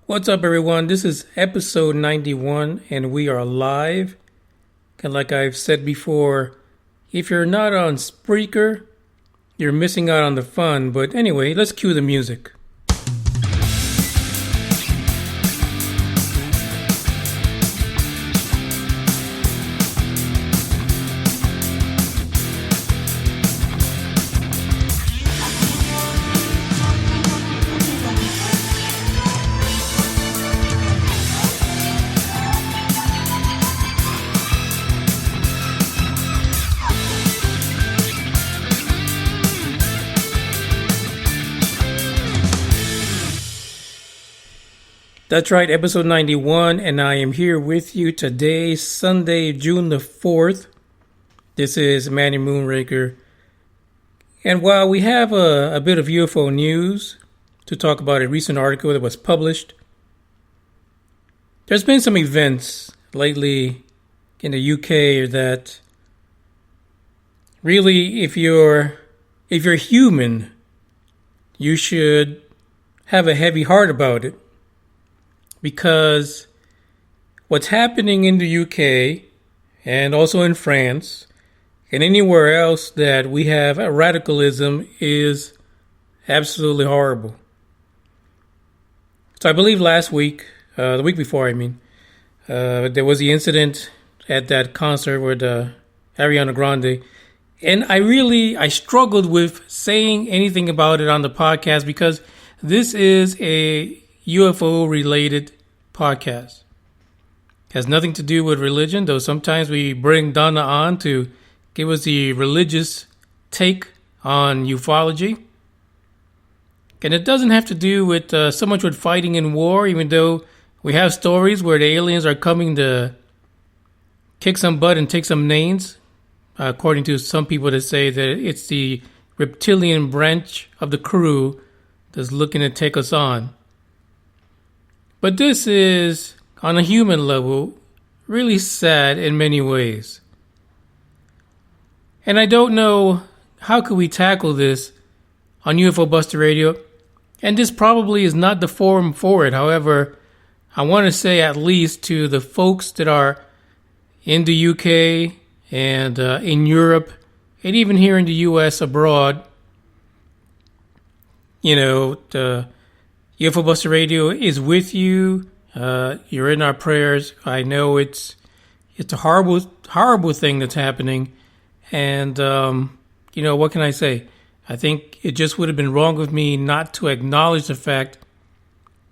What's up, everyone? This is episode 91, and we are live. And like I've said before, if you're not on Spreaker, you're missing out on the fun. But anyway, let's cue the music. That's right, episode 91, and I am here with you today, Sunday, June the 4th. This is Manny Moonraker. And while we have a bit of UFO news to talk about a recent article that was published, there's been some events lately in the UK that really, if you're human, you should have a heavy heart about it. Because what's happening in the UK and also in France and anywhere else that we have radicalism is absolutely horrible. So I believe last week, the week before, there was the incident at that concert with Ariana Grande. And I struggled with saying anything about it on the podcast because this is a UFO-related podcast. Has nothing to do with religion, though sometimes we bring Donna on to give us the religious take on ufology. And it doesn't have to do with so much with fighting in war, even though we have stories where the aliens are coming to kick some butt and take some names, according to some people that say that it's the reptilian branch of the crew that's looking to take us on. But this is, on a human level, really sad in many ways. And I don't know how could we tackle this on UFO Buster Radio. And this probably is not the forum for it. However, I want to say at least to the folks that are in the UK and in Europe and even here in the US abroad, the UFO Buster Radio is with you. You're in our prayers. I know it's a horrible thing that's happening. And, what can I say? I think it just would have been wrong of me not to acknowledge the fact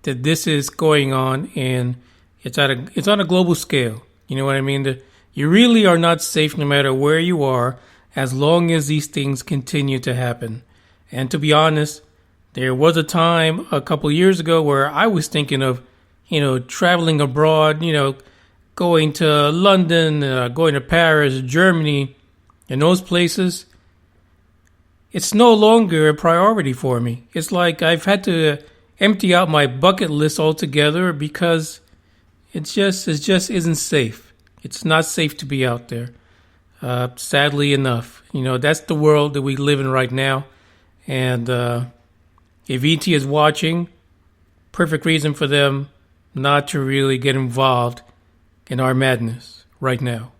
that this is going on and it's on a global scale. You know what I mean? You really are not safe no matter where you are as long as these things continue to happen. And to be honest, there was a time a couple years ago where I was thinking of, traveling abroad, going to London, going to Paris, Germany, and those places. It's no longer a priority for me. It's like I've had to empty out my bucket list altogether because it just isn't safe. It's not safe to be out there. Sadly enough, that's the world that we live in right now. And, if ET is watching, perfect reason for them not to really get involved in our madness right now.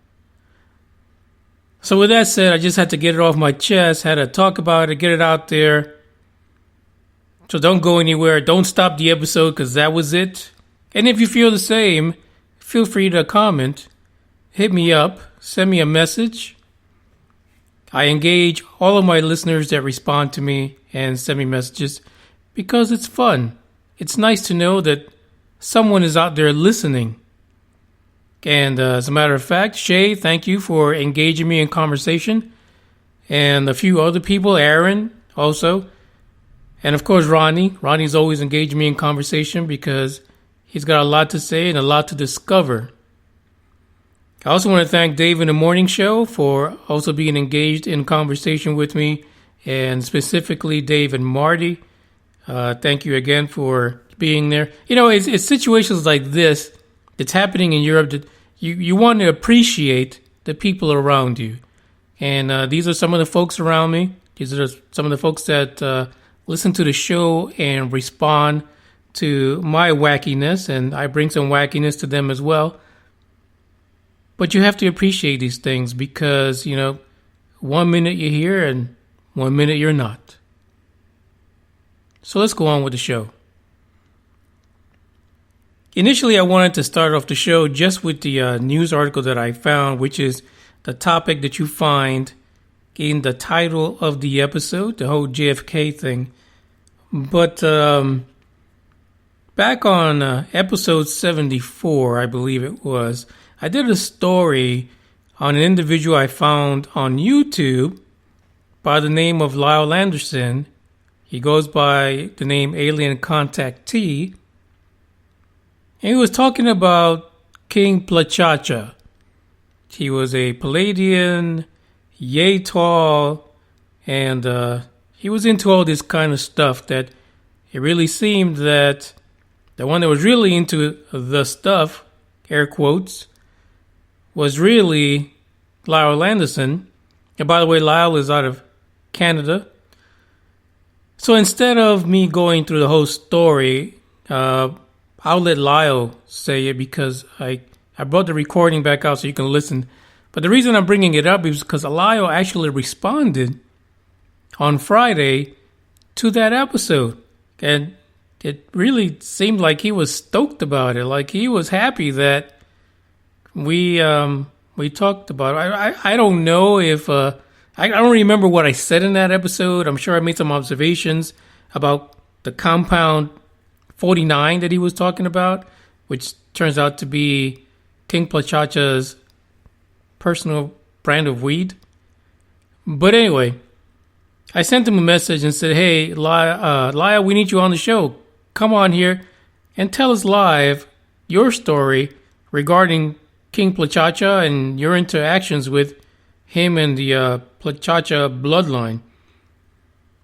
So with that said, I just had to get it off my chest, had to talk about it, get it out there. So don't go anywhere. Don't stop the episode because that was it. And if you feel the same, feel free to comment, hit me up, send me a message. I engage all of my listeners that respond to me and send me messages. Because it's fun. It's nice to know that someone is out there listening. And as a matter of fact, Shay, thank you for engaging me in conversation. And a few other people, Aaron also. And of course, Ronnie. Ronnie's always engaging me in conversation because he's got a lot to say and a lot to discover. I also want to thank Dave in the Morning Show for also being engaged in conversation with me. And specifically, Dave and Marty. Thank you again for being there. It's situations like this that's happening in Europe that you want to appreciate the people around you. And these are some of the folks around me. These are some of the folks that listen to the show and respond to my wackiness, and I bring some wackiness to them as well. But you have to appreciate these things because, 1 minute you're here and 1 minute you're not. So let's go on with the show. Initially, I wanted to start off the show just with the news article that I found, which is the topic that you find in the title of the episode, the whole JFK thing. But back on episode 74, I believe it was, I did a story on an individual I found on YouTube by the name of Lyle Anderson. He goes by the name Alien Contactee. And he was talking about King Plachacha. He was a Palladian, yay tall, and he was into all this kind of stuff that it really seemed that the one that was really into the stuff, air quotes, was really Lyle Anderson. And by the way, Lyle is out of Canada. So instead of me going through the whole story, I'll let Lyle say it because I brought the recording back out so you can listen. But the reason I'm bringing it up is because Lyle actually responded on Friday to that episode. And it really seemed like he was stoked about it. Like he was happy that we talked about it. I don't know if... I don't remember what I said in that episode. I'm sure I made some observations about the compound 49 that he was talking about, which turns out to be King Plachacha's personal brand of weed. But anyway, I sent him a message and said, hey, Lyle, we need you on the show. Come on here and tell us live your story regarding King Plachacha and your interactions with him and the Plachacha bloodline.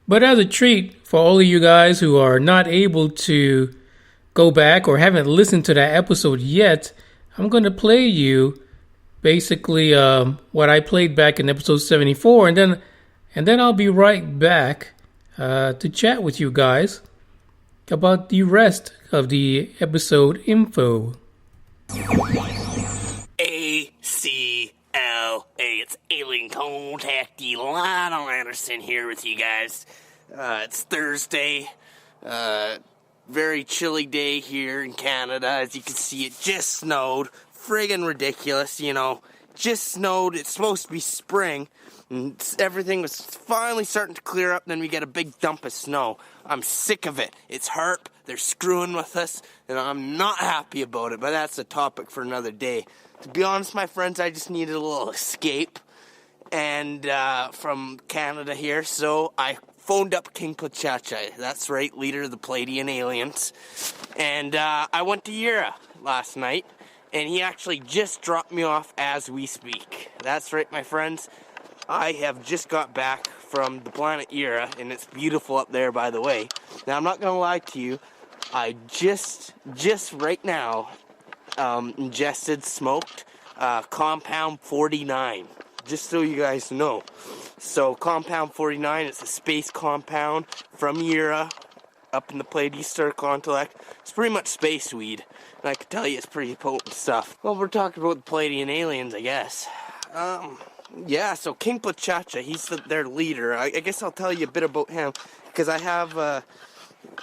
But as a treat for all of you guys who are not able to go back or haven't listened to that episode yet, I'm going to play you basically what I played back in episode 74, and then I'll be right back to chat with you guys about the rest of the episode info. It's Alien Contactee Lionel Anderson here with you guys. It's Thursday. Very chilly day here in Canada. As you can see, it just snowed. Friggin' ridiculous, Just snowed. It's supposed to be spring. And everything was finally starting to clear up. Then we get a big dump of snow. I'm sick of it. It's HARP. They're screwing with us. And I'm not happy about it. But that's a topic for another day. To be honest, my friends, I just needed a little escape and from Canada here, so I phoned up King Plachacha. That's right, leader of the Palladian aliens. And I went to Yura last night, and he actually just dropped me off as we speak. That's right, my friends. I have just got back from the planet Yura, and it's beautiful up there, by the way. Now, I'm not going to lie to you. I just right now... ingested, smoked, compound 49, just so you guys know. So compound 49, it's a space compound from Yura, up in the Pleiades Star Complex. It's pretty much space weed, and I can tell you it's pretty potent stuff. Well, we're talking about the Palladian aliens, I guess. Yeah, so King Plachacha, he's their leader. I guess I'll tell you a bit about him, because I have a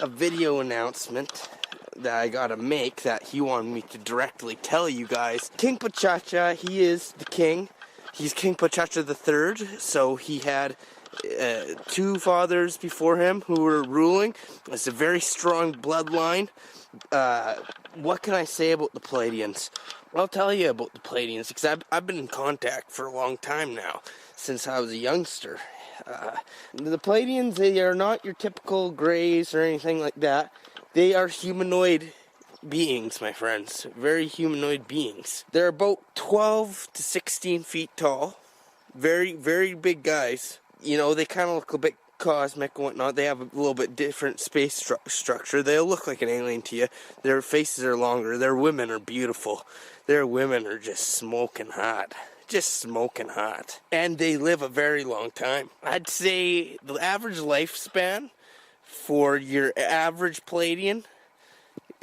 video announcement that I gotta make that he wanted me to directly tell you guys. King Plachacha, he is the king. He's King Plachacha III, so he had two fathers before him who were ruling. It's a very strong bloodline. What can I say about the Palladians? I'll tell you about the Palladians, because I've been in contact for a long time now, since I was a youngster. The Palladians, they are not your typical Greys or anything like that. They are humanoid beings, my friends. Very humanoid beings. They're about 12 to 16 feet tall. Very, very big guys. They kind of look a bit cosmic and whatnot. They have a little bit different space structure. They'll look like an alien to you. Their faces are longer. Their women are beautiful. Their women are just smoking hot. Just smoking hot. And they live a very long time. I'd say the average lifespan for your average Palladian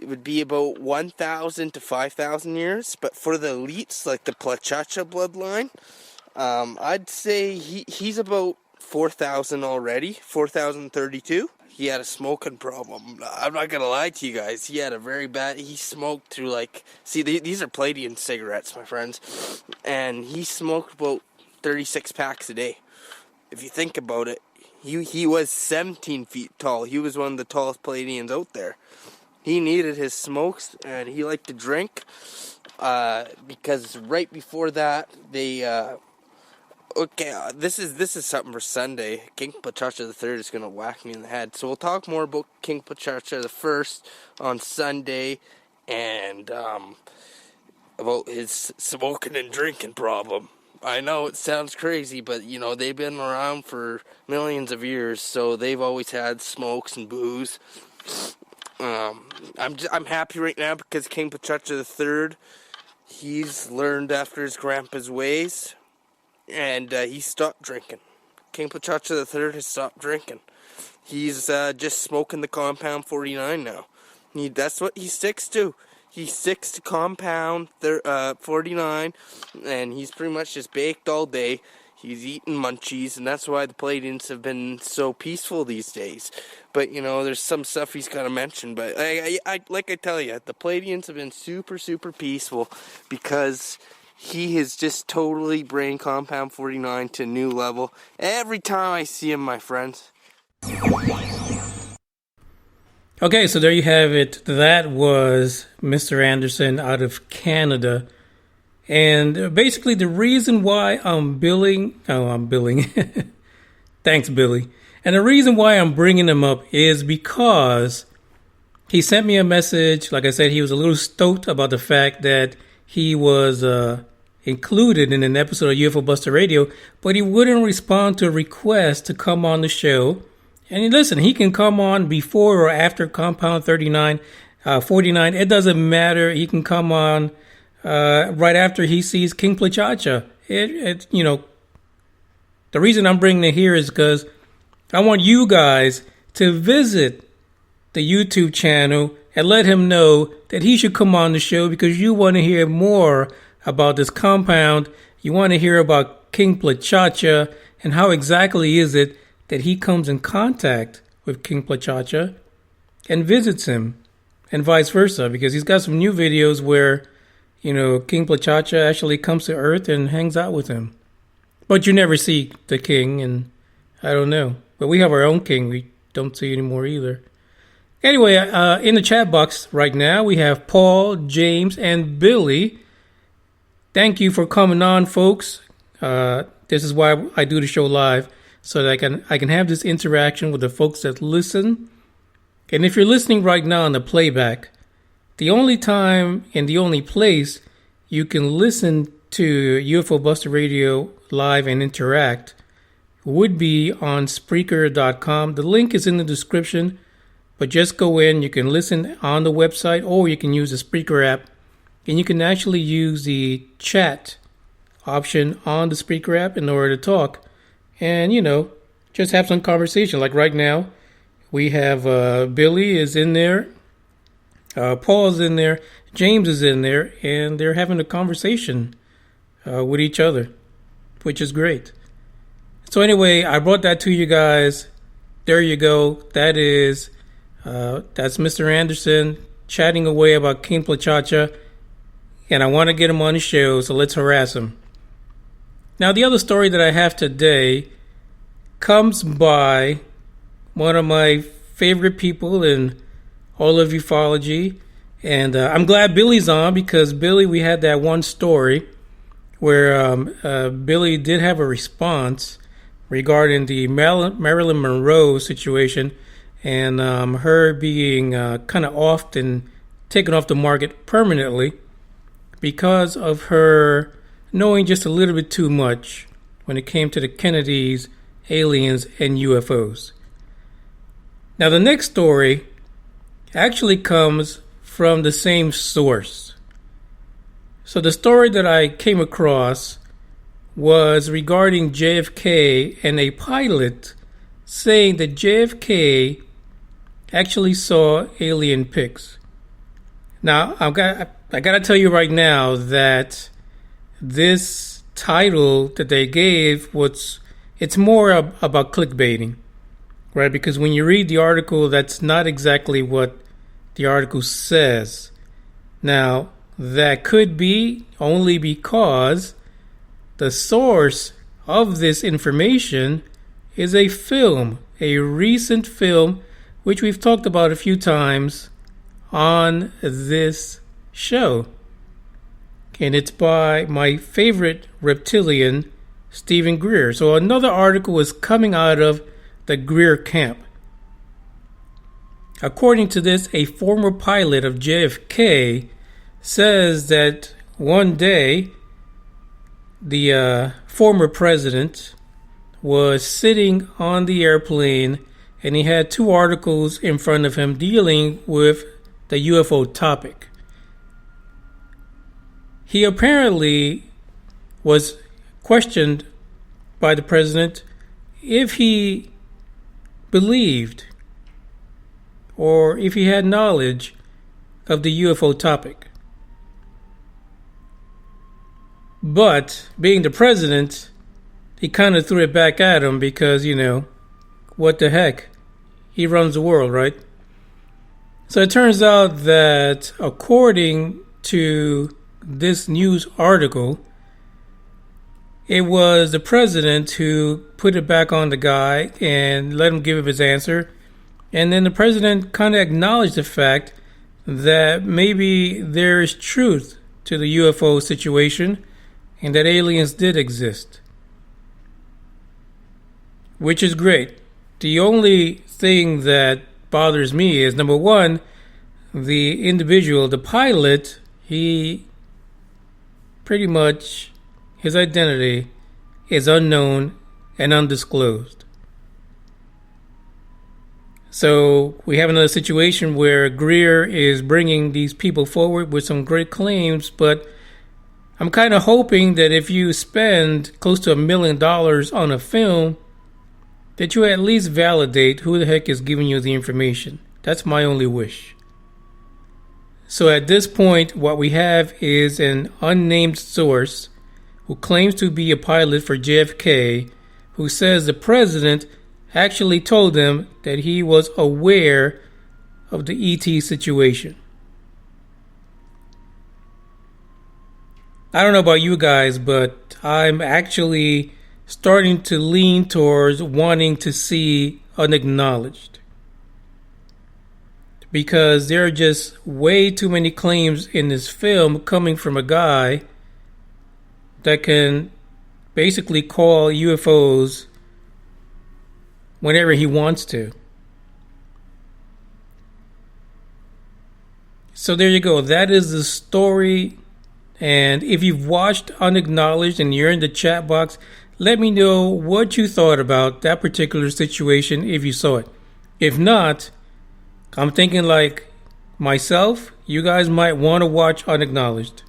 it would be about 1,000 to 5,000 years. But for the elites, like the Plachacha bloodline, I'd say he's about 4,000 already, 4,032. He had a smoking problem. I'm not going to lie to you guys. He had a very bad... He smoked through these are Palladian cigarettes, my friends. And he smoked about 36 packs a day. If you think about it, he was 17 feet tall. He was one of the tallest Palladians out there. He needed his smokes, and he liked to drink. Because right before that, they... this is something for Sunday. King Pachacha III is going to whack me in the head. So we'll talk more about King Pachacha I on Sunday, and about his smoking and drinking problem. I know it sounds crazy, but they've been around for millions of years, so they've always had smokes and booze. I'm happy right now because King Pachacha III, he's learned after his grandpa's ways. And he stopped drinking. King Pachacha III has stopped drinking. He's just smoking the Compound 49 now. That's what he sticks to. He sticks to Compound 49, and he's pretty much just baked all day. He's eating munchies, and that's why the Palladians have been so peaceful these days. But, there's some stuff he's got to mention. But, like I tell you, the Palladians have been super, super peaceful because... he has just totally brain Compound 49 to a new level every time I see him, my friends. Okay, so there you have it. That was Mr. Anderson out of Canada. And basically the reason why I'm billing... Thanks, Billy. And the reason why I'm bringing him up is because he sent me a message. Like I said, he was a little stoked about the fact that he was included in an episode of UFO Buster Radio, but he wouldn't respond to a request to come on the show. And listen, he can come on before or after Compound 49. It doesn't matter. He can come on right after he sees King Pachacha. The reason I'm bringing it here is because I want you guys to visit the YouTube channel and let him know that he should come on the show because you want to hear more about this compound. You want to hear about King Pachacha and how exactly is it that he comes in contact with King Pachacha and visits him, and vice versa, because he's got some new videos where, King Pachacha actually comes to Earth and hangs out with him. But you never see the king, and I don't know. But we have our own king. We don't see anymore either. Anyway, in the chat box right now, we have Paul, James, and Billy. Thank you for coming on, folks. This is why I do the show live, so that I can have this interaction with the folks that listen. And if you're listening right now on the playback, the only time and the only place you can listen to UFO Buster Radio live and interact would be on Spreaker.com. The link is in the description, but just go in. You can listen on the website, or you can use the Spreaker app, and you can actually use the chat option on the Spreaker app in order to talk and, just have some conversation. Like right now, we have Billy is in there, Paul's in there, James is in there, and they're having a conversation with each other, which is great. So anyway, I brought that to you guys. There you go. That's Mr. Anderson chatting away about King Pachacha, and I want to get him on the show, so let's harass him. Now, the other story that I have today comes by one of my favorite people in all of ufology, and I'm glad Billy's on, because Billy, we had that one story where Billy did have a response regarding the Marilyn Monroe situation and her being kind of off and taken off the market permanently because of her knowing just a little bit too much when it came to the Kennedys, aliens, and UFOs. Now, the next story actually comes from the same source. So the story that I came across was regarding JFK and a pilot saying that JFK actually saw alien pics. Now, I got to tell you right now that this title that they gave it's more about clickbaiting, right? Because when you read the article, that's not exactly what the article says. Now, that could be only because the source of this information is a film, a recent film, which we've talked about a few times on this show. And it's by my favorite reptilian, Stephen Greer. So another article is coming out of the Greer camp. According to this, a former pilot of JFK says that one day the former president was sitting on the airplane and he had two articles in front of him dealing with the UFO topic. He apparently was questioned by the president if he believed or if he had knowledge of the UFO topic. But being the president, he kind of threw it back at him because, what the heck? He runs the world, right? So it turns out that according to this news article, it was the president who put it back on the guy and let him give his answer. And then the president kind of acknowledged the fact that maybe there is truth to the UFO situation and that aliens did exist. Which is great. The only thing that bothers me is, number one, the individual, the pilot, he pretty much, his identity is unknown and undisclosed. So we have another situation where Greer is bringing these people forward with some great claims, but I'm kind of hoping that if you spend close to $1 million on a film, that you at least validate who the heck is giving you the information. That's my only wish. So at this point, what we have is an unnamed source who claims to be a pilot for JFK, who says the president actually told him that he was aware of the ET situation. I don't know about you guys, but I'm actually starting to lean towards wanting to see Unacknowledged. Because there are just way too many claims in this film coming from a guy that can basically call UFOs whenever he wants to. So there you go. That is the story. And if you've watched Unacknowledged and you're in the chat box, let me know what you thought about that particular situation if you saw it. If not, I'm thinking like myself, you guys might want to watch Unacknowledged.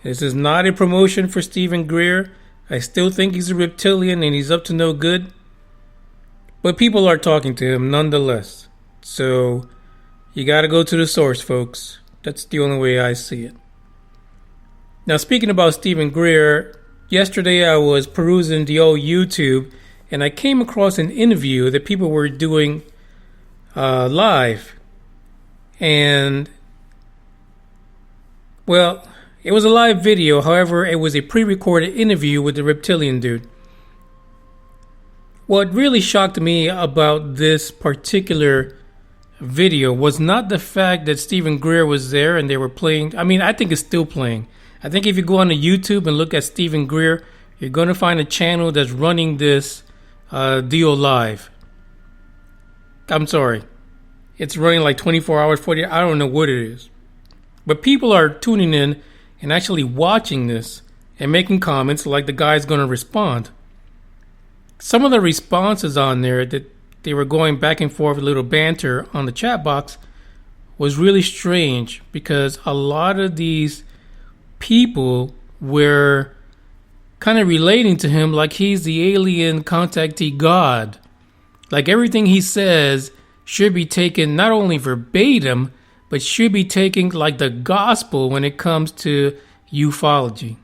This is not a promotion for Stephen Greer. I still think he's a reptilian and he's up to no good. But people are talking to him nonetheless. So you got to go to the source, folks. That's the only way I see it. Now, speaking about Stephen Greer, yesterday I was perusing the old YouTube and I came across an interview that people were doing live. And, well, it was a live video. However, it was a pre-recorded interview with the reptilian dude. What really shocked me about this particular video was not the fact that Stephen Greer was there and they were playing. I mean, I think it's still playing. I think if you go on to YouTube and look at Stephen Greer, you're going to find a channel that's running this deal live. I'm sorry. It's running like 24 hours, 40 hours. I don't know what it is. But people are tuning in and actually watching this and making comments like the guy's going to respond. Some of the responses on there that they were going back and forth, a little banter on the chat box, was really strange because a lot of these people were kind of relating to him like he's the alien contactee god. Like everything he says should be taken not only verbatim, but should be taken like the gospel when it comes to ufology.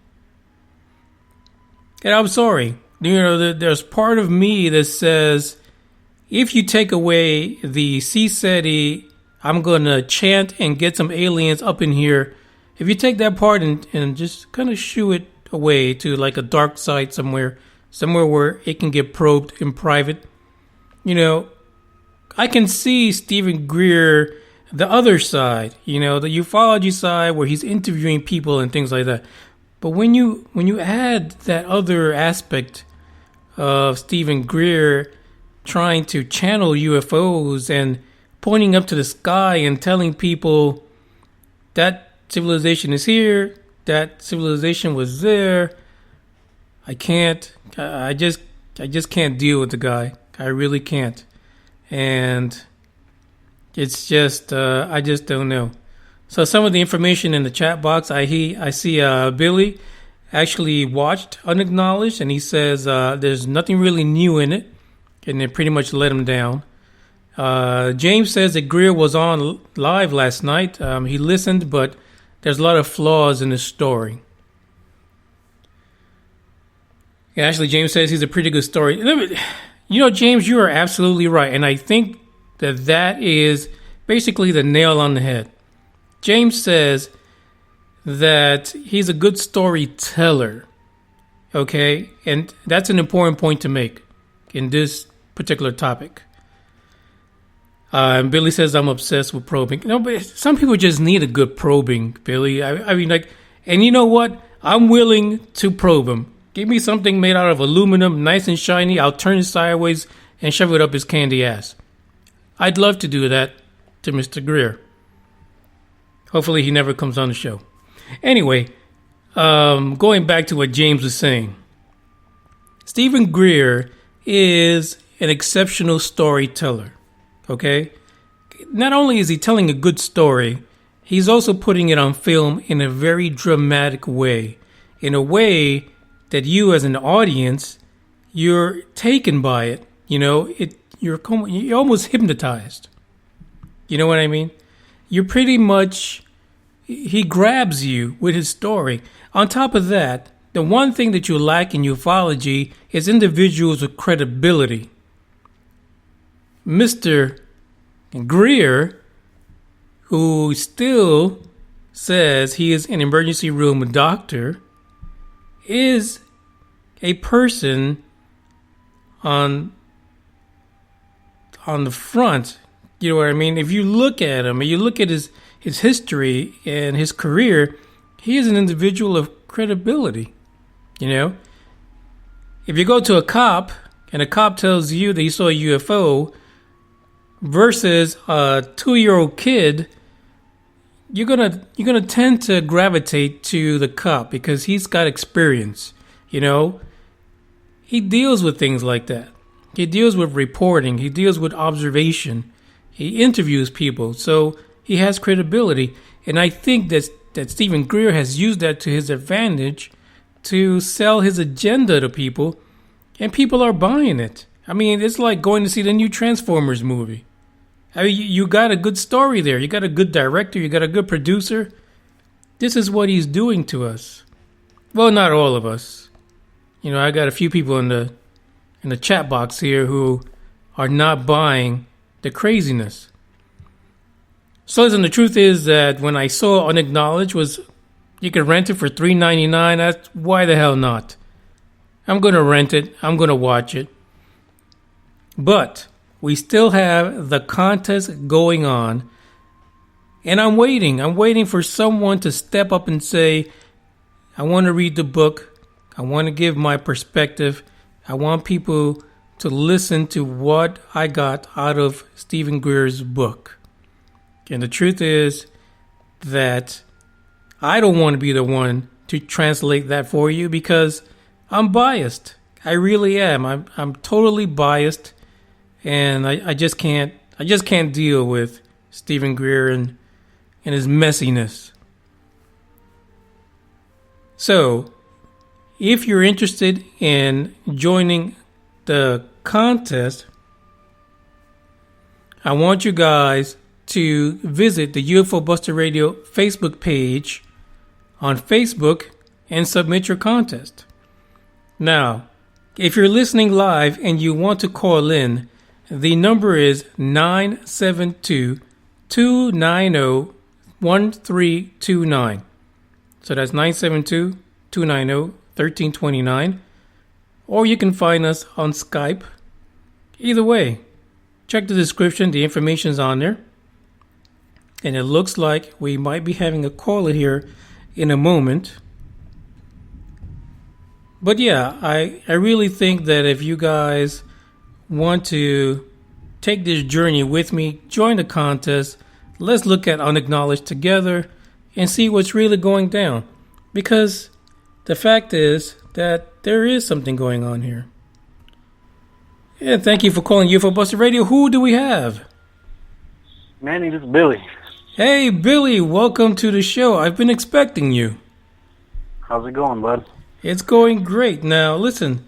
And I'm sorry, there's part of me that says, if you take away the CSETI, I'm going to chant and get some aliens up in here. If you take that part and just kind of shoo it away to like a dark side somewhere where it can get probed in private, I can see Stephen Greer, the other side, the ufology side where he's interviewing people and things like that. But when you add that other aspect of Stephen Greer trying to channel UFOs and pointing up to the sky and telling people that civilization is here, that civilization was there, I just can't deal with the guy. I really can't. And it's just, I just don't know. So some of the information in the chat box, I see Billy actually watched Unacknowledged, and he says there's nothing really new in it, and it pretty much let him down. James says that Greer was on live last night. He listened, but there's a lot of flaws in his story. Yeah, actually, James says he's a pretty good story. James, you are absolutely right, and I think that is basically the nail on the head. James says that he's a good storyteller, okay? And that's an important point to make in this particular topic. And Billy says, I'm obsessed with probing. But some people just need a good probing, Billy. I mean, and you know what? I'm willing to probe him. Give me something made out of aluminum, nice and shiny. I'll turn it sideways and shove it up his candy ass. I'd love to do that to Mr. Greer. Hopefully he never comes on the show. Anyway, going back to what James was saying. Stephen Greer is an exceptional storyteller, okay? Not only is he telling a good story, he's also putting it on film in a very dramatic way. In a way that you as an audience, you're taken by it. You're almost hypnotized. You know what I mean? You're pretty much, he grabs you with his story. On top of that, the one thing that you lack in ufology is individuals with credibility. Mr. Greer, who still says he is an emergency room doctor, is a person on the front. You know what I mean? If you look at him and you look at his history and his career, he is an individual of credibility. If you go to a cop and a cop tells you that he saw a UFO versus a 2-year-old kid, you're gonna tend to gravitate to the cop because he's got experience. He deals with things like that. He deals with reporting. He deals with observation. He interviews people, so he has credibility. And I think that Stephen Greer has used that to his advantage to sell his agenda to people, and people are buying it. I mean, it's like going to see the new Transformers movie. I mean, you got a good story there. You got a good director. You got a good producer. This is what he's doing to us. Well, not all of us. I got a few people in the chat box here who are not buying the craziness. So listen, the truth is that when I saw Unacknowledged you could rent it for $3.99, that's why the hell not? I'm going to rent it. I'm going to watch it. But we still have the contest going on. And I'm waiting. I'm waiting for someone to step up and say, I want to read the book. I want to give my perspective. I want people to listen to what I got out of Stephen Greer's book. And the truth is that I don't want to be the one to translate that for you because I'm biased. I really am. I'm totally biased, and I just can't deal with Stephen Greer and his messiness. So, if you're interested in joining the contest, I want you guys to visit the UFO Buster Radio Facebook page on Facebook and submit your contest. Now, if you're listening live and you want to call in, the number is 972-290-1329. So that's 972-290-1329. Or you can find us on Skype. Either way, check the description. The information's on there. And it looks like we might be having a caller here in a moment. But yeah, I really think that if you guys want to take this journey with me, join the contest. Let's look at Unacknowledged together and see what's really going down. Because the fact is that there is something going on here. And thank you for calling UFO Buster Radio. Who do we have? Manny, this is Billy. Hey, Billy, welcome to the show. I've been expecting you. How's it going, bud? It's going great. Now, listen,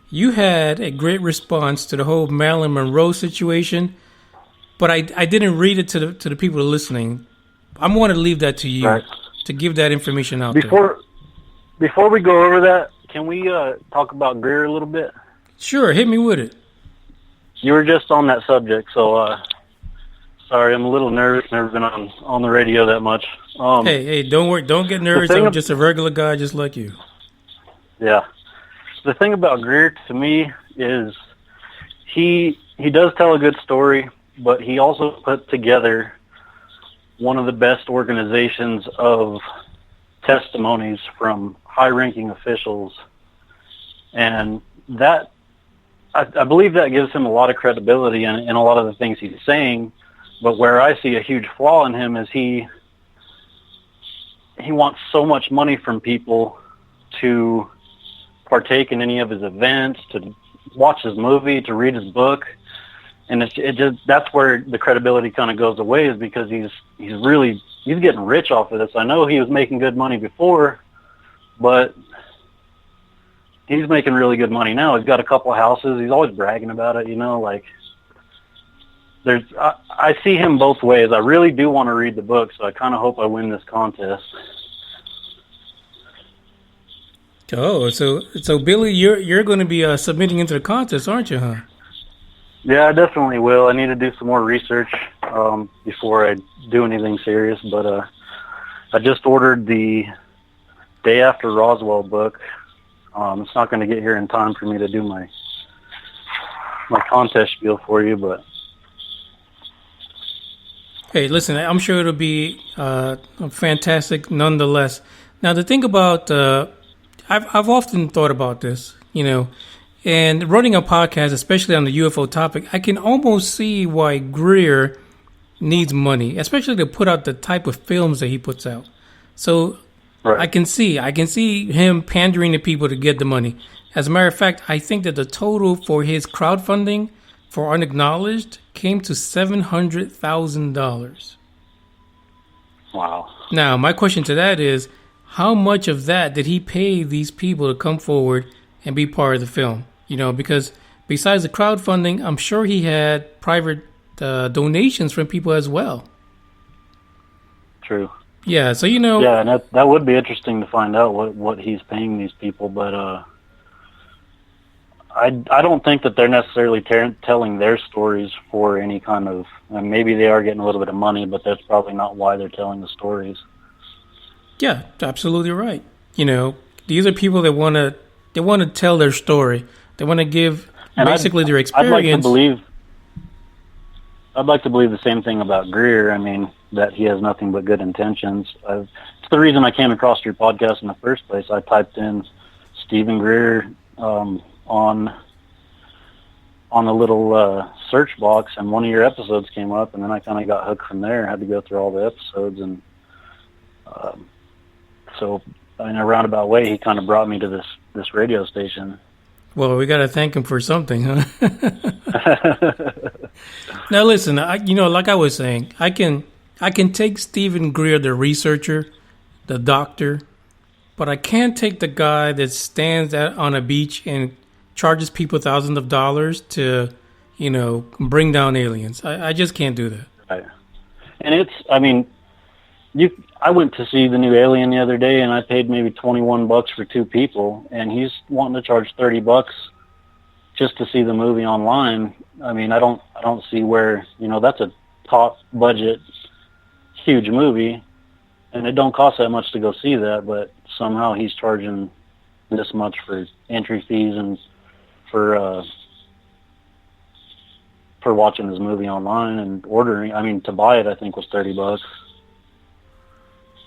you had a great response to the whole Marilyn Monroe situation, but I didn't read it to the people listening. I'm going to leave that to you, right, to give that information out there. Before we go over that, can we talk about Greer a little bit? Sure, hit me with it. You were just on that subject, so sorry, I'm a little nervous. Never been on the radio that much. Hey, don't worry. Don't get nervous. I'm just a regular guy just like you. Yeah. The thing about Greer to me is he does tell a good story, but he also put together one of the best organizations of testimonies from high-ranking officials, and that I believe that gives him a lot of credibility in a lot of the things he's saying. But where I see a huge flaw in him is he wants so much money from people to partake in any of his events, to watch his movie, to read his book, and that's where the credibility kind of goes away, is because he's getting rich off of this. I know he was making good money before, but he's making really good money now. He's got a couple of houses. He's always bragging about it, like. I see him both ways. I really do want to read the book, so I kind of hope I win this contest. Oh, so Billy, you're going to be submitting into the contest, aren't you, huh? Yeah, I definitely will. I need to do some more research before I do anything serious, but I just ordered the Day After Roswell book. It's not going to get here in time for me to do my contest spiel for you, but... Hey, listen, I'm sure it'll be fantastic nonetheless. Now, the thing about, I've often thought about this, and running a podcast, especially on the UFO topic, I can almost see why Greer needs money, especially to put out the type of films that he puts out. So right. I can see him pandering to people to get the money. As a matter of fact, I think that the total for his crowdfunding for Unacknowledged came to $700,000. Wow. Now, my question to that is, how much of that did he pay these people to come forward and be part of the film? Because besides the crowdfunding, I'm sure he had private donations from people as well. True. Yeah, so Yeah, and that would be interesting to find out what he's paying these people, but I don't think that they're necessarily telling their stories for any kind of... maybe they are getting a little bit of money, but that's probably not why they're telling the stories. Yeah, absolutely right. These are people that want to tell their story. They want to give basically their experience. I'd like to believe the same thing about Greer. That he has nothing but good intentions. It's the reason I came across your podcast in the first place. I typed in Stephen Greer on a little search box, and one of your episodes came up, and then I kind of got hooked from there. I had to go through all the episodes, and so in a roundabout way, he kind of brought me to this radio station. Well, we got to thank him for something, huh? Now, listen, like I was saying, I can take Stephen Greer, the researcher, the doctor, but I can't take the guy that stands on a beach and charges people thousands of dollars to, bring down aliens. I just can't do that. Right. And it's, I mean, I went to see the new Alien the other day, and I paid maybe $21 for 2 people, and he's wanting to charge $30 just to see the movie online. I mean, I don't see where, that's a top budget, huge movie, and it don't cost that much to go see that, but somehow he's charging this much for entry fees and for watching his movie online and ordering. I mean, to buy it, I think was $30.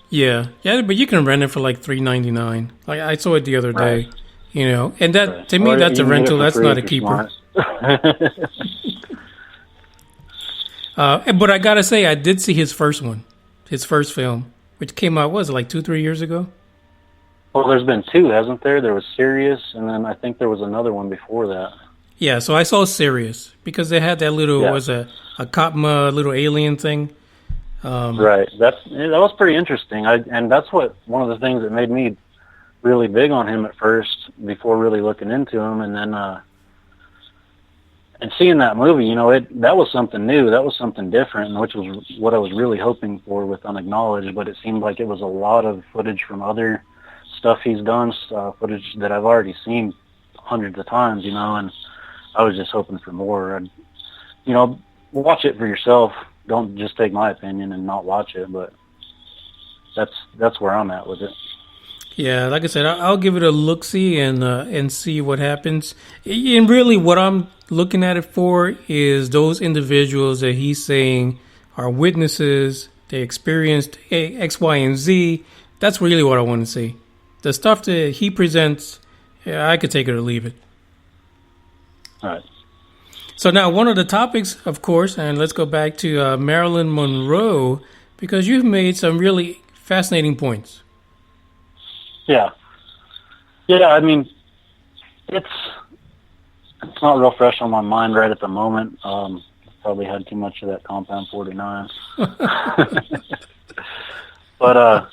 Yeah, but you can rent it for like $3.99. Like I saw it the other day, and that Right. to me Or that's a you can get it rental. for That's free not a if you're keeper. smart. But I gotta say, I did see his first one, his first film, which came out, what was it, like 2-3 years ago? Well, there's been 2, hasn't there? There was Sirius, and then I think there was another one before that. Yeah, so I saw Sirius because they had that little was a Katma little alien thing. Right. That was pretty interesting. And that's one of the things that made me really big on him at first before really looking into him, and then and seeing that movie, that was something new, that was something different, which was what I was really hoping for with Unacknowledged. But it seemed like it was a lot of footage from other stuff he's done, footage that I've already seen hundreds of times, and I was just hoping for more. And, watch it for yourself. Don't just take my opinion and not watch it, but that's where I'm at with it. Yeah, like I said, I'll give it a look-see and see what happens. And really what I'm looking at it for is those individuals that he's saying are witnesses, they experienced X, Y, and Z. That's really what I want to see. The stuff that he presents, I could take it or leave it. All right. So now one of the topics, of course, and let's go back to Marilyn Monroe, because you've made some really fascinating points. Yeah. I mean, it's not real fresh on my mind right at the moment. Probably had too much of that Compound 49. But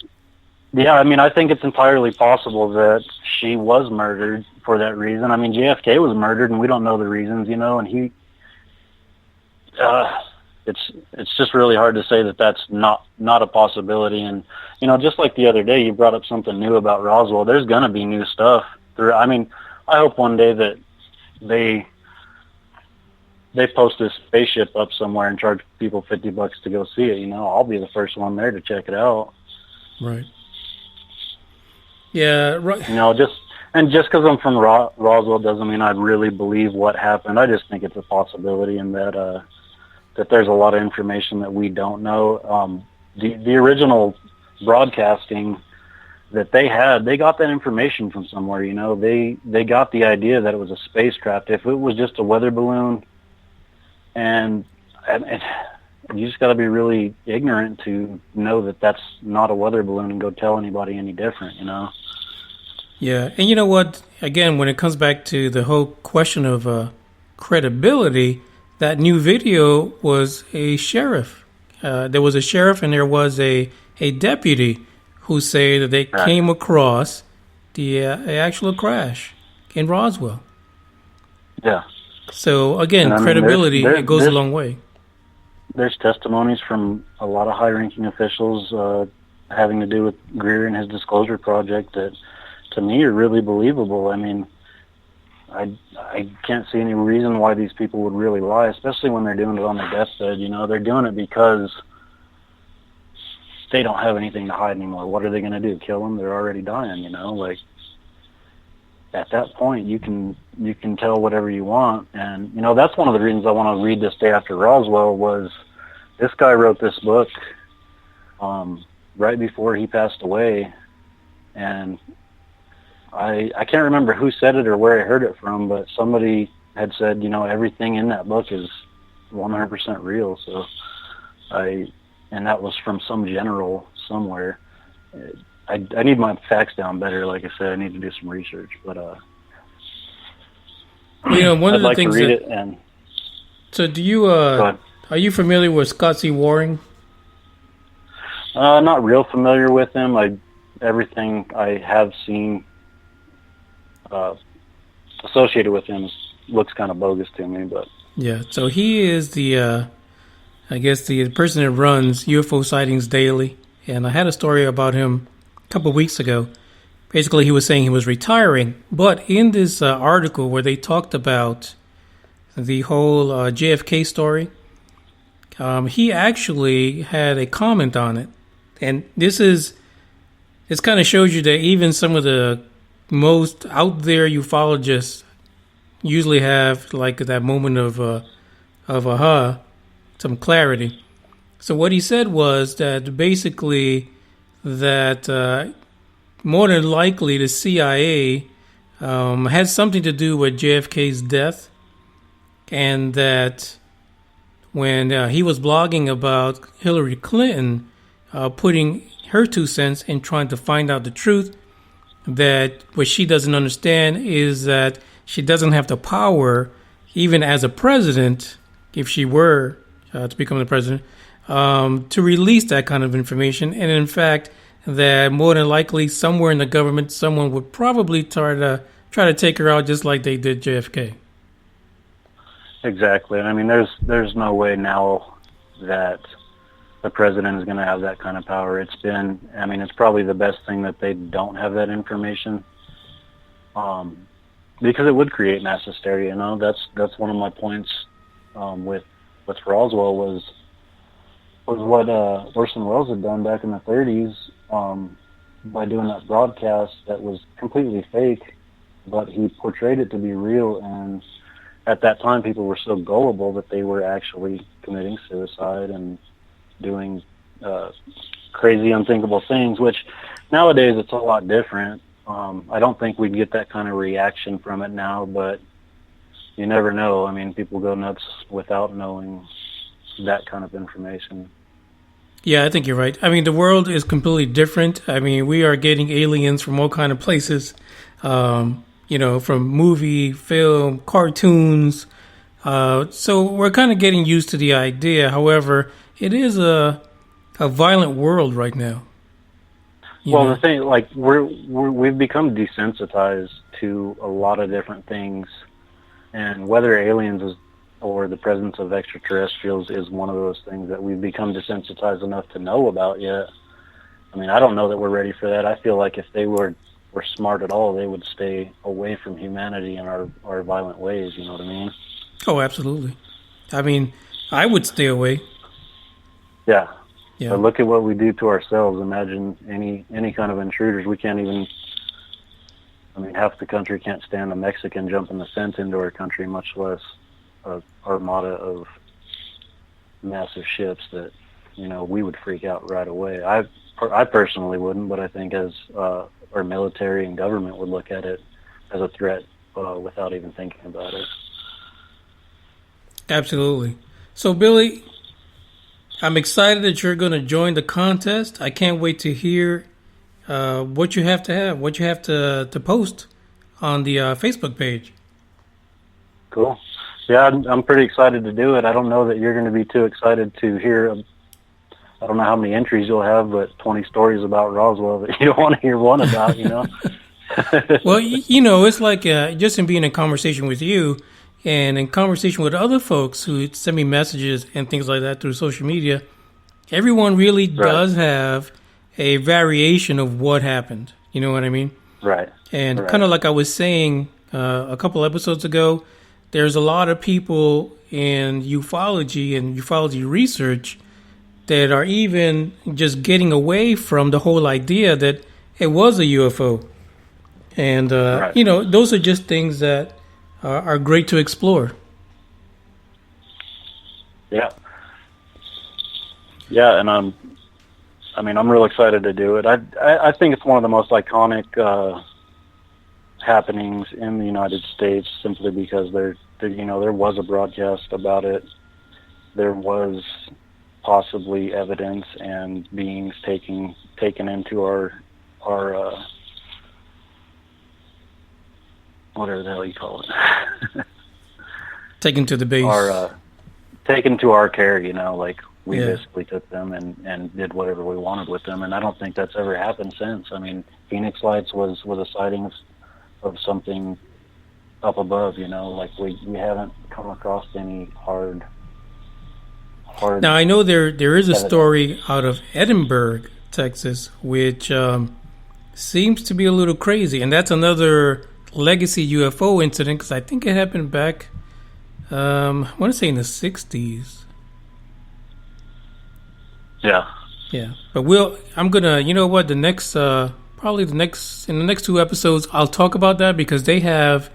yeah, I mean, I think it's entirely possible that she was murdered for that reason. I mean, JFK was murdered, and we don't know the reasons, and he. It's just really hard to say that that's not a possibility. And just like the other day, you brought up something new about Roswell. There's gonna be new stuff. I mean, I hope one day that they post this spaceship up somewhere and charge people $50 to go see it. I'll be the first one there to check it out. Right. Yeah. Right. Just because I'm from Roswell doesn't mean I really believe what happened. I just think it's a possibility, and that there's a lot of information that we don't know. The original broadcasting that they got that information from somewhere. They got the idea that it was a spacecraft. If it was just a weather balloon, and you just got to be really ignorant to know that that's not a weather balloon and go tell anybody any different. Yeah, and you know what? Again, when it comes back to the whole question of credibility, that new video was a sheriff. There was a sheriff and there was a deputy who say that they came across the actual crash in Roswell. Yeah. So again, credibility, it goes a long way. There's testimonies from a lot of high-ranking officials having to do with Greer and his disclosure project that, to me, are really believable. I mean, I can't see any reason why these people would really lie, especially when they're doing it on their deathbed. They're doing it because they don't have anything to hide anymore. What are they going to do? Kill them? They're already dying. Like at that point, you can tell whatever you want. And that's one of the reasons I want to read This Day After Roswell. Was this guy wrote this book right before he passed away, and I can't remember who said it or where I heard it from, but somebody had said, everything in that book is 100% real. So and that was from some general somewhere. I need my facts down better. Like I said, I need to do some research, but one of the like things to read it. And so do you are you familiar with Scott C. Waring? Not real familiar with him. Everything I have seen associated with him looks kind of bogus to me, but yeah. So he is the I guess the person that runs UFO Sightings Daily, and I had a story about him a couple of weeks ago. Basically, he was saying he was retiring, but in this article where they talked about the whole JFK story, he actually had a comment on it. And this kind of shows you that even some of the most out there ufologists usually have like that moment of aha, some clarity. So what he said was that basically that more than likely the CIA had something to do with JFK's death, and that when he was blogging about Hillary Clinton putting her 2 cents in trying to find out the truth, that what she doesn't understand is that she doesn't have the power, even as a president, if she were to become the president, to release that kind of information. And in fact, that more than likely somewhere in the government, someone would probably try to take her out just like they did JFK. Exactly. And I mean, there's no way now that the president is going to have that kind of power. It's probably the best thing that they don't have that information, because it would create mass hysteria. That's one of my points with Roswell was what Orson Welles had done back in the 30s by doing that broadcast that was completely fake, but he portrayed it to be real. And at that time, people were so gullible that they were actually committing suicide and doing crazy, unthinkable things, which nowadays it's a lot different. I don't think we'd get that kind of reaction from it now, but you never know. I mean, people go nuts without knowing that kind of information. Yeah, I think you're right. I mean, the world is completely different. I mean, we are getting aliens from all kind of places, from movie, film, cartoons. So we're kind of getting used to the idea. However, it is a violent world right now. The thing, like, we've become desensitized to a lot of different things, and whether aliens or the presence of extraterrestrials is one of those things that we've become desensitized enough to know about yet. I mean, I don't know that we're ready for that. I feel like if they were smart at all, they would stay away from humanity and our violent ways, you know what I mean? Oh, absolutely. I mean, I would stay away. Yeah. Yeah. But look at what we do to ourselves. Imagine any kind of intruders. We can't even, half the country can't stand a Mexican jumping the fence into our country, much less an armada of massive ships that, we would freak out right away. I personally wouldn't, but I think as our military and government would look at it as a threat without even thinking about it. Absolutely. So, Billy, I'm excited that you're going to join the contest. I can't wait to hear what you have to post on the Facebook page. Cool. Yeah, I'm pretty excited to do it. I don't know that you're going to be too excited to hear. I don't know how many entries you'll have, but 20 stories about Roswell that you don't want to hear one about, Well, it's like just in being in conversation with you and in conversation with other folks who send me messages and things like that through social media, everyone really does have a variation of what happened. You know what I mean? Right. And kind of like I was saying a couple episodes ago, there's a lot of people in ufology and ufology research that are even just getting away from the whole idea that it was a UFO. And, those are just things that are great to explore. Yeah. Yeah, and I'm real excited to do it. I think it's one of the most iconic happenings in the United States, simply because there was a broadcast about it. There was possibly evidence and beings taken into our whatever the hell you call it. Taken to the base. Taken to our care, we basically took them and did whatever we wanted with them, and I don't think that's ever happened since. I mean, Phoenix Lights was a sighting of something up above, we haven't come across any hard hard. Now, I know there is a story out of Edinburgh, Texas, which seems to be a little crazy. And that's another legacy UFO incident, because I think it happened back, I want to say in the 60s. Yeah. Yeah. But I'm going to, you know what, in the next 2 episodes, I'll talk about that, because they have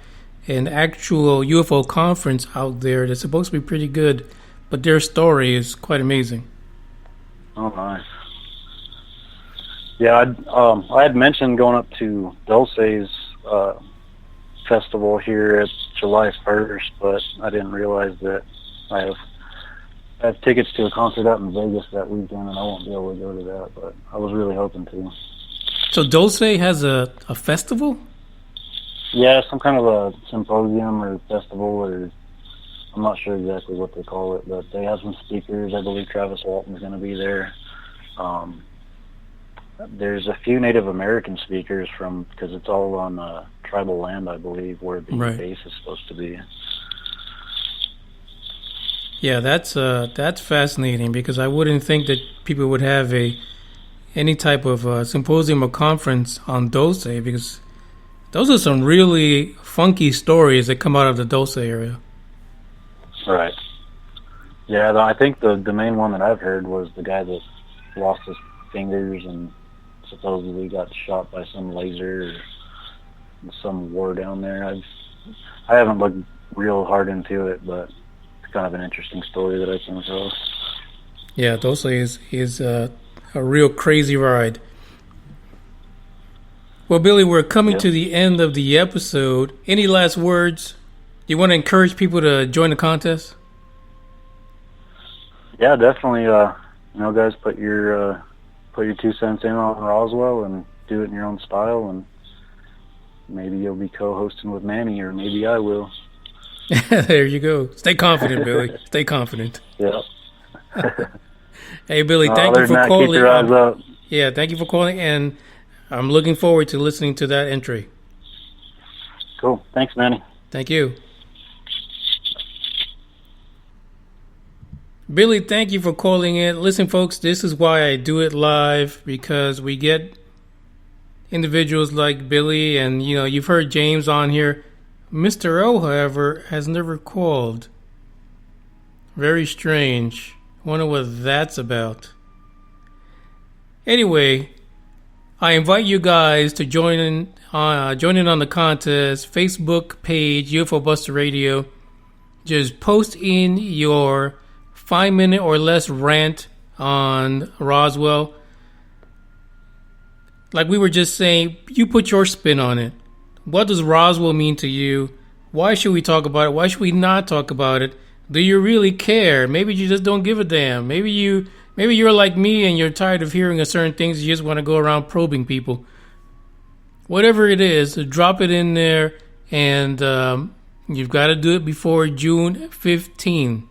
an actual UFO conference out there that's supposed to be pretty good. But their story is quite amazing. Oh, nice. Yeah, I had mentioned going up to Dulce's festival here at July 1st, but I didn't realize that I have tickets to a concert out in Vegas that weekend, and I won't be able to go to that, but I was really hoping to. So Dulce has a festival? Yeah, some kind of a symposium or festival, or I'm not sure exactly what they call it, but they have some speakers. I believe Travis Walton's going to be there. There's a few Native American speakers because it's all on tribal land, I believe, where the base is supposed to be. Yeah, that's fascinating, because I wouldn't think that people would have any type of symposium or conference on Dulce, because those are some really funky stories that come out of the Dulce area. Right. Yeah, I think the main one that I've heard was the guy that lost his fingers and supposedly got shot by some laser or some war down there. I haven't looked real hard into it, but it's kind of an interesting story that I came across. Yeah, Dulce is a real crazy ride. Well, Billy, we're coming to the end of the episode. Any last words? Do you want to encourage people to join the contest? Yeah, definitely. Guys, put your 2 cents in on Roswell and do it in your own style, and maybe you'll be co-hosting with Manny, or maybe I will. There you go. Stay confident, Billy. Stay confident. Yeah. Hey, Billy, thank you for calling. Keep your eyes up. Yeah, thank you for calling, and I'm looking forward to listening to that entry. Cool. Thanks, Manny. Thank you. Billy, thank you for calling in. Listen, folks, this is why I do it live, because we get individuals like Billy, and, you've heard James on here. Mr. O, however, has never called. Very strange. Wonder what that's about. Anyway, I invite you guys to join in on the contest. Facebook page, UFO Buster Radio. Just post in your 5-minute or less rant on Roswell. Like we were just saying, you put your spin on it. What does Roswell mean to you? Why should we talk about it? Why should we not talk about it? Do you really care? Maybe you just don't give a damn. Maybe you're like me and you're tired of hearing a certain things. You just want to go around probing people. Whatever it is, drop it in there, and you've got to do it before June 15.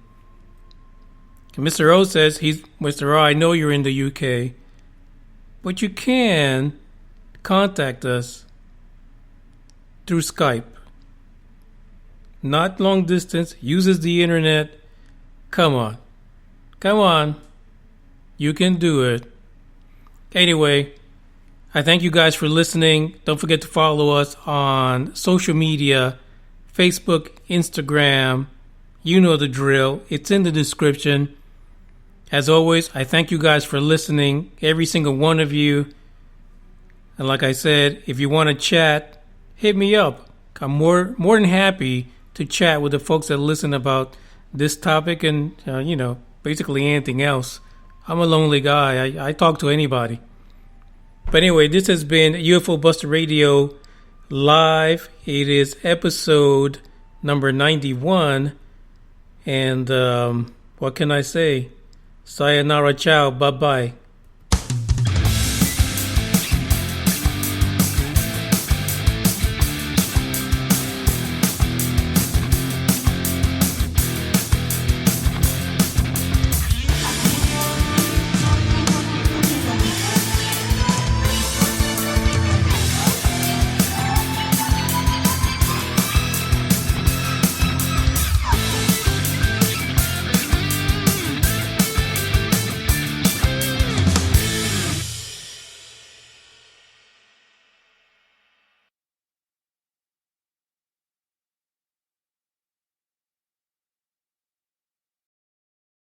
Mr. O says, Mr. O, I know you're in the UK, but you can contact us through Skype. Not long distance, uses the internet. Come on. You can do it. Anyway, I thank you guys for listening. Don't forget to follow us on social media, Facebook, Instagram. You know the drill. It's in the description. As always, I thank you guys for listening, every single one of you. And like I said, if you want to chat, hit me up. I'm more than happy to chat with the folks that listen about this topic and, basically anything else. I'm a lonely guy. I talk to anybody. But anyway, this has been UFO Buster Radio Live. It is episode number 91. And what can I say? Sayonara, ciao, bye-bye.